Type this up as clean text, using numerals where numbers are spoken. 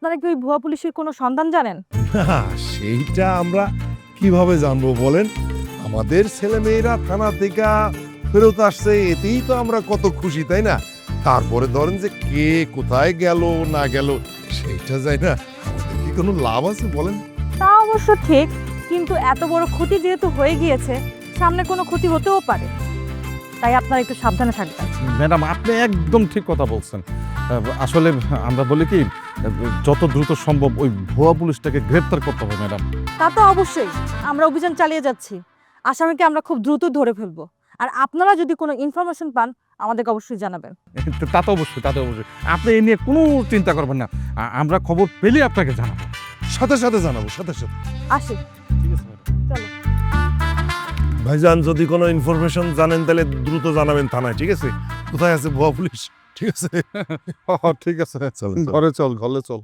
আপনারা কি ওই ভুয়া পুলিশের কোনো সন্ধান জানেন? না, সেইটা আমরা কিভাবে জানবো বলেন? আমাদের ছেলেমেয়েরা থানা থেকে ফেরত আসছে, এতেই তো আমরা কত খুশি, তাই না? তারপরে ধরেন যে কে কোথায় গেল না গেল সেইটা যায় না, আমাদের কি কোনো লাভ আছে বলেন? তা অবশ্য ঠিক, কিন্তু এত বড় ক্ষতি যেহেতু হয়ে গিয়েছে, সামনে কোনো ক্ষতি হতেও পারে, তাই আপনারা একটু সাবধানে থাকবেন। ম্যাডাম, আপনি একদম ঠিক কথা বলছেন। আসলে আমরা বলি কি, যত দ্রুত সম্ভব ওই ভুয়া পুলিশটাকে গ্রেপ্তার করতে হবে ম্যাডাম। তা তো অবশ্যই, আমরা অভিযান চালিয়ে যাচ্ছি। আসামিকে আমরা খুব দ্রুত ধরে ফেলবো। আর আপনারা যদি কোনো ইনফরমেশন পান, আমাদেরকে অবশ্যই জানাবেন। তা তো অবশ্যই, তা তো অবশ্যই। আপনি এ নিয়ে কোনো চিন্তা করবেন না, আমরা খবর পেলে আপনাকে জানাবো। সাথে সাথে জানাবো, সাথে সাথে। আসি। ঠিক আছে ম্যাডাম। চলো। ভাইজান, যদি কোনো ইনফরমেশন জানেন তাহলে দ্রুত জানাবেন থানায়, ঠিক আছে? কোথায় আছে ভুয়া পুলিশ, ঠিক আছে? ঠিক আছে, চল, চল। ঘরে চল, ঘরে চল।